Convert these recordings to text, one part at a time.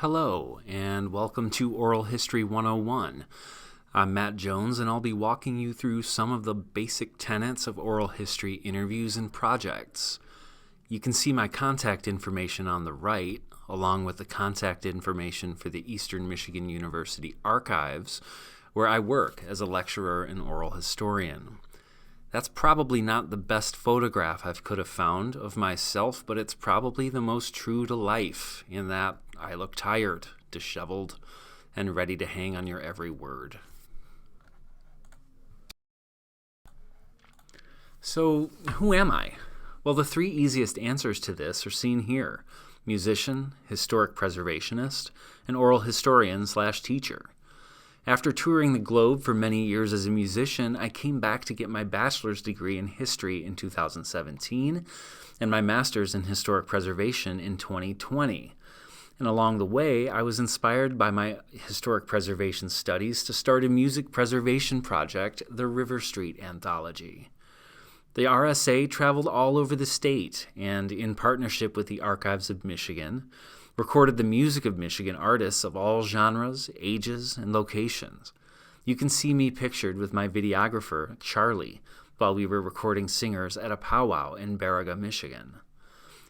Hello, and welcome to Oral History 101. I'm Matt Jones, and I'll be walking you through some of the basic tenets of oral history interviews and projects. You can see my contact information on the right, along with the contact information for the Eastern Michigan University Archives, where I work as a lecturer and oral historian. That's probably not the best photograph I could have found of myself, but it's probably the most true to life, in that I look tired, disheveled, and ready to hang on your every word. So, who am I? Well, the three easiest answers to this are seen here: musician, historic preservationist, and oral historian/teacher. After touring the globe for many years as a musician, I came back to get my bachelor's degree in history in 2017 and my master's in historic preservation in 2020. And along the way, I was inspired by my historic preservation studies to start a music preservation project, the River Street Anthology. The RSA traveled all over the state and, in partnership with the Archives of Michigan, recorded the music of Michigan artists of all genres, ages, and locations. You can see me pictured with my videographer, Charlie, while we were recording singers at a powwow in Baraga, Michigan.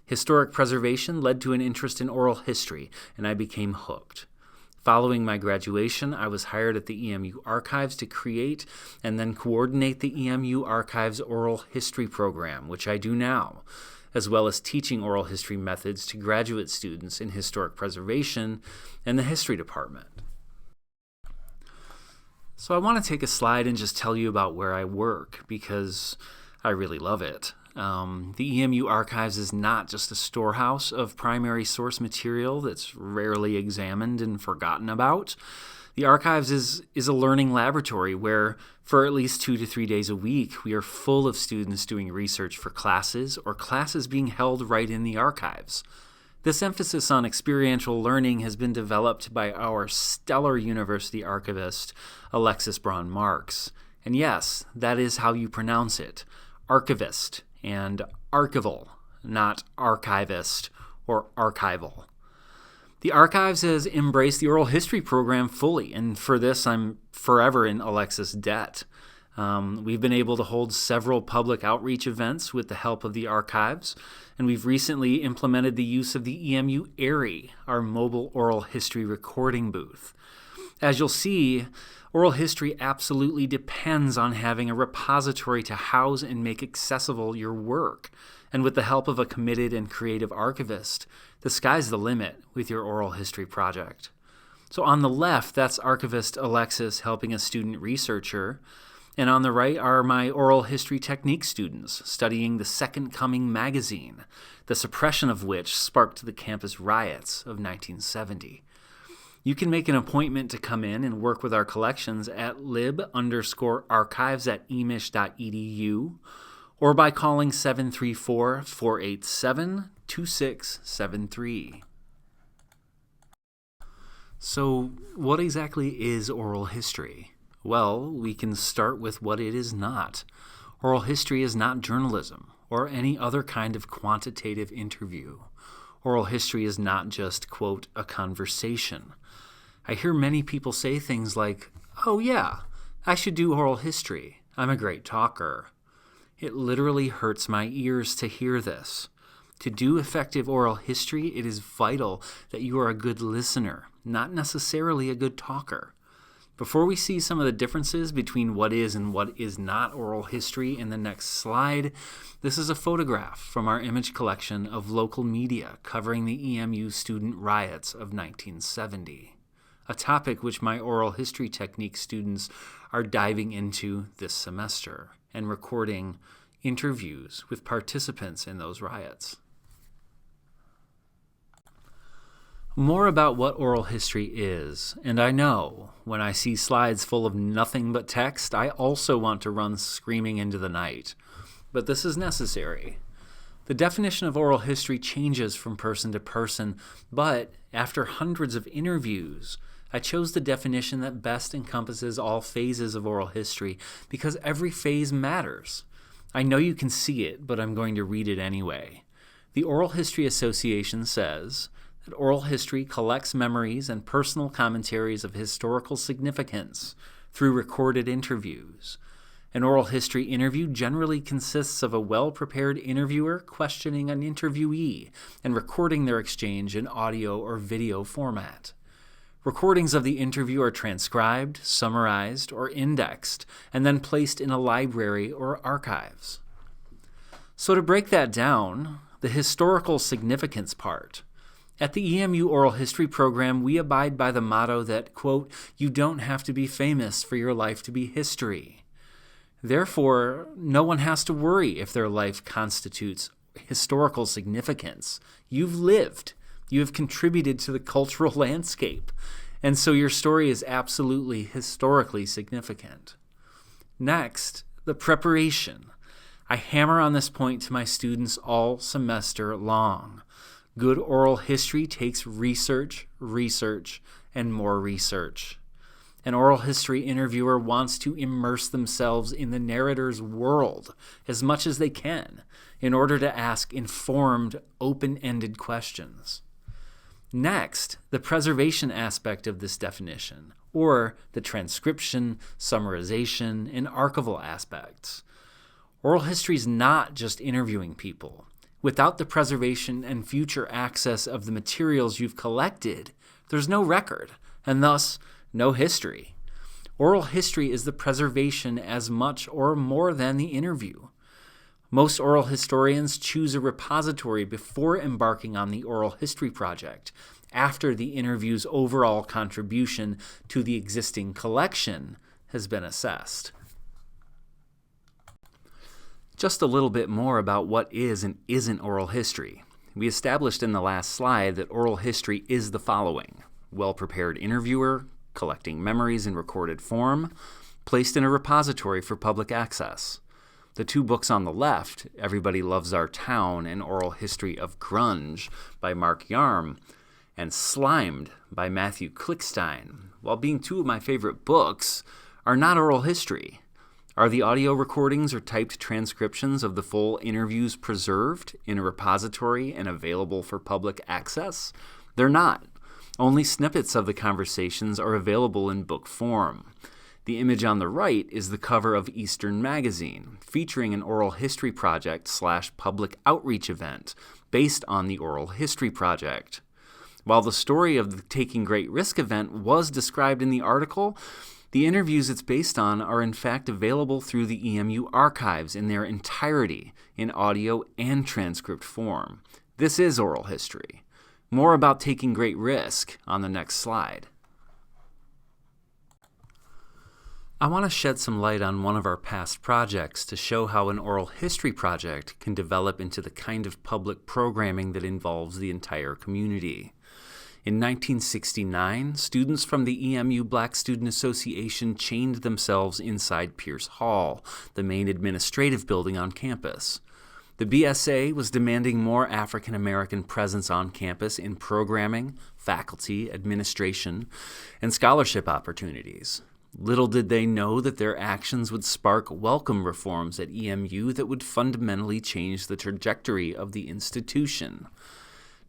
Historic preservation led to an interest in oral history, and I became hooked. Following my graduation, I was hired at the EMU Archives to create and then coordinate the EMU Archives Oral History Program, which I do now, as well as teaching oral history methods to graduate students in historic preservation and the history department. So I want to take a slide and just tell you about where I work, because I really love it. The EMU Archives is not just a storehouse of primary source material that's rarely examined and forgotten about. The Archives is a learning laboratory where, for at least 2 to 3 days a week, we are full of students doing research for classes or classes being held right in the archives. This emphasis on experiential learning has been developed by our stellar university archivist, Alexis Braun-Marks. And yes, that is how you pronounce it: archivist and archival, not archivist or archival. The Archives has embraced the oral history program fully, and for this I'm forever in Alexis' debt. We've been able to hold several public outreach events with the help of the Archives, and we've recently implemented the use of the EMU AIRI, our mobile oral history recording booth. As you'll see, oral history absolutely depends on having a repository to house and make accessible your work. And with the help of a committed and creative archivist, the sky's the limit with your oral history project. So on the left, that's archivist Alexis helping a student researcher. And on the right are my oral history technique students studying the Second Coming magazine, the suppression of which sparked the campus riots of 1970. You can make an appointment to come in and work with our collections at lib_archives@emish.edu or by calling 734-487-2673. So, what exactly is oral history? Well, we can start with what it is not. Oral history is not journalism or any other kind of quantitative interview. Oral history is not just, quote, a conversation. I hear many people say things like, "Oh yeah, I should do oral history. I'm a great talker." It literally hurts my ears to hear this. To do effective oral history, it is vital that you are a good listener, not necessarily a good talker. Before we see some of the differences between what is and what is not oral history in the next slide, this is a photograph from our image collection of local media covering the EMU student riots of 1970, a topic which my oral history technique students are diving into this semester and recording interviews with participants in those riots. More about what oral history is, and I know when I see slides full of nothing but text, I also want to run screaming into the night. But this is necessary. The definition of oral history changes from person to person, but after hundreds of interviews, I chose the definition that best encompasses all phases of oral history because every phase matters. I know you can see it, but I'm going to read it anyway. The Oral History Association says that oral history collects memories and personal commentaries of historical significance through recorded interviews. An oral history interview generally consists of a well-prepared interviewer questioning an interviewee and recording their exchange in audio or video format. Recordings of the interview are transcribed, summarized, or indexed, and then placed in a library or archives. So to break that down, the historical significance part. At the EMU Oral History program, we abide by the motto that, quote, "You don't have to be famous for your life to be history." Therefore, no one has to worry if their life constitutes historical significance. You've lived. You have contributed to the cultural landscape, and so your story is absolutely historically significant. Next, the preparation. I hammer on this point to my students all semester long. Good oral history takes research, and more research. An oral history interviewer wants to immerse themselves in the narrator's world as much as they can in order to ask informed, open-ended questions. Next, the preservation aspect of this definition, or the transcription, summarization, and archival aspects. Oral history is not just interviewing people. Without the preservation and future access of the materials you've collected, there's no record, and thus no history. Oral history is the preservation as much or more than the interview. Most oral historians choose a repository before embarking on the oral history project, after the interview's overall contribution to the existing collection has been assessed. Just a little bit more about what is and isn't oral history. We established in the last slide that oral history is the following: well-prepared interviewer, collecting memories in recorded form, placed in a repository for public access. The two books on the left, Everybody Loves Our Town and Oral History of Grunge by Mark Yarm, and Slimed by Matthew Klickstein, while being two of my favorite books, are not oral history. Are the audio recordings or typed transcriptions of the full interviews preserved in a repository and available for public access? They're not. Only snippets of the conversations are available in book form. The image on the right is the cover of Eastern Magazine, featuring an oral history project / public outreach event based on the Oral History Project. While the story of the Taking Great Risk event was described in the article, the interviews it's based on are in fact available through the EMU archives in their entirety, in audio and transcript form. This is oral history. More about Taking Great Risk on the next slide. I want to shed some light on one of our past projects to show how an oral history project can develop into the kind of public programming that involves the entire community. In 1969, students from the EMU Black Student Association chained themselves inside Pierce Hall, the main administrative building on campus. The BSA was demanding more African American presence on campus in programming, faculty, administration, and scholarship opportunities. Little did they know that their actions would spark welcome reforms at EMU that would fundamentally change the trajectory of the institution.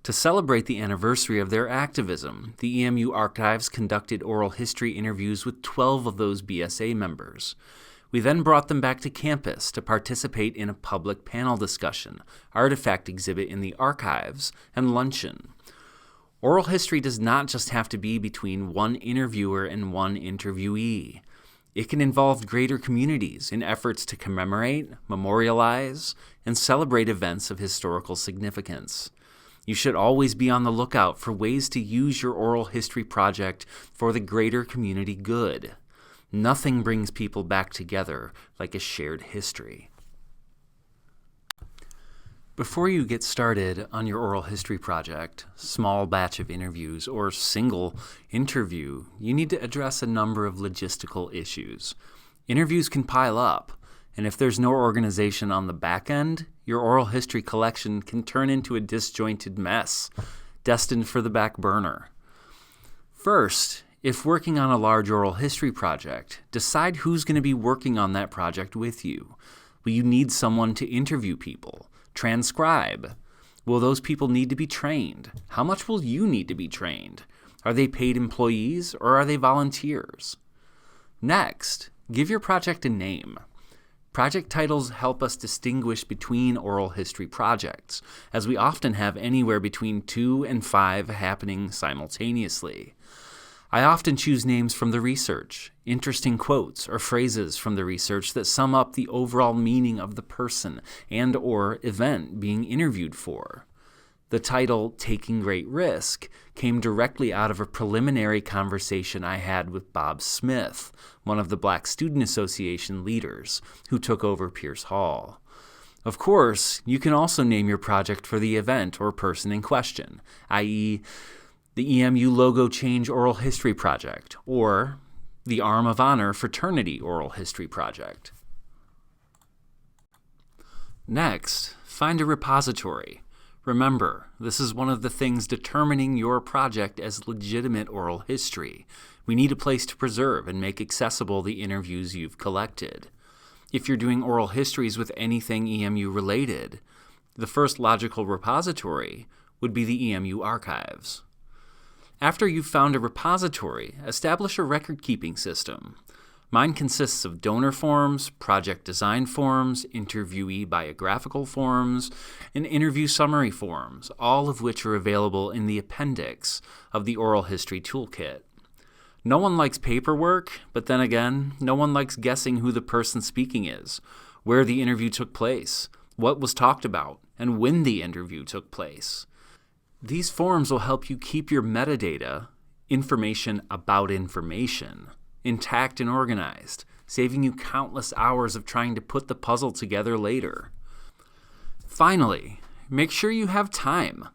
To celebrate the anniversary of their activism, the EMU archives conducted oral history interviews with 12 of those BSA members. We then brought them back to campus to participate in a public panel discussion, artifact exhibit in the archives, and luncheon. Oral history does not just have to be between one interviewer and one interviewee. It can involve greater communities in efforts to commemorate, memorialize, and celebrate events of historical significance. You should always be on the lookout for ways to use your oral history project for the greater community good. Nothing brings people back together like a shared history. Before you get started on your oral history project, small batch of interviews, or single interview, you need to address a number of logistical issues. Interviews can pile up, and if there's no organization on the back end, your oral history collection can turn into a disjointed mess, destined for the back burner. First, if working on a large oral history project, decide who's going to be working on that project with you. Will you need someone to interview people, transcribe? Will those people need to be trained? How much will you need to be trained? Are they paid employees or are they volunteers? Next, give your project a name. Project titles help us distinguish between oral history projects, as we often have anywhere between 2 and 5 happening simultaneously. I often choose names from the research, interesting quotes or phrases from the research that sum up the overall meaning of the person and/or event being interviewed for. The title, Taking Great Risk, came directly out of a preliminary conversation I had with Bob Smith, one of the Black Student Association leaders, who took over Pierce Hall. Of course, you can also name your project for the event or person in question, i.e., the EMU Logo Change Oral History Project, or the Arm of Honor Fraternity Oral History Project. Next, find a repository. Remember, this is one of the things determining your project as legitimate oral history. We need a place to preserve and make accessible the interviews you've collected. If you're doing oral histories with anything EMU related, the first logical repository would be the EMU archives. After you've found a repository, establish a record-keeping system. Mine consists of donor forms, project design forms, interviewee biographical forms, and interview summary forms, all of which are available in the appendix of the Oral History Toolkit. No one likes paperwork, but then again, no one likes guessing who the person speaking is, where the interview took place, what was talked about, and when the interview took place. These forms will help you keep your metadata, information about information, intact and organized, saving you countless hours of trying to put the puzzle together later. Finally, make sure you have time.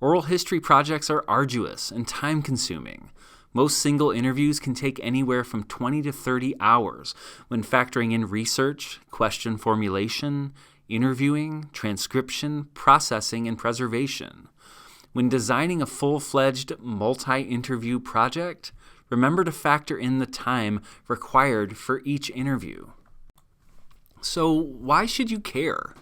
Oral history projects are arduous and time-consuming. Most single interviews can take anywhere from 20 to 30 hours when factoring in research, question formulation, interviewing, transcription, processing, and preservation. When designing a full-fledged multi-interview project, remember to factor in the time required for each interview. So why should you care?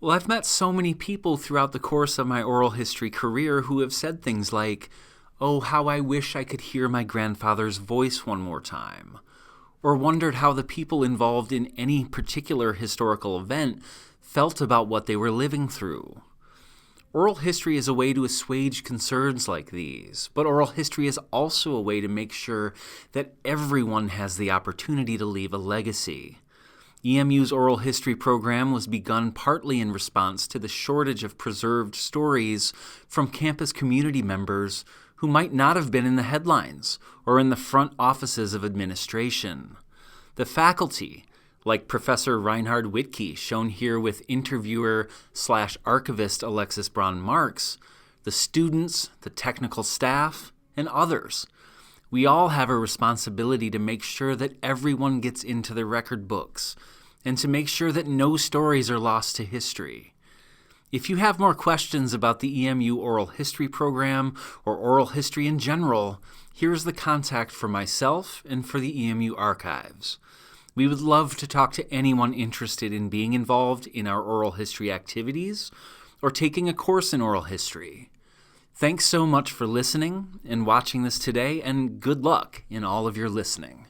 Well, I've met so many people throughout the course of my oral history career who have said things like, "Oh, how I wish I could hear my grandfather's voice one more time," or wondered how the people involved in any particular historical event felt about what they were living through. Oral history is a way to assuage concerns like these, but oral history is also a way to make sure that everyone has the opportunity to leave a legacy. EMU's oral history program was begun partly in response to the shortage of preserved stories from campus community members who might not have been in the headlines or in the front offices of administration. The faculty, like Professor Reinhard Wittke, shown here with interviewer/archivist Alexis Braun-Marx, the students, the technical staff, and others. We all have a responsibility to make sure that everyone gets into the record books, and to make sure that no stories are lost to history. If you have more questions about the EMU Oral History Program or oral history in general, here's the contact for myself and for the EMU archives. We would love to talk to anyone interested in being involved in our oral history activities or taking a course in oral history. Thanks so much for listening and watching this today, and good luck in all of your listening.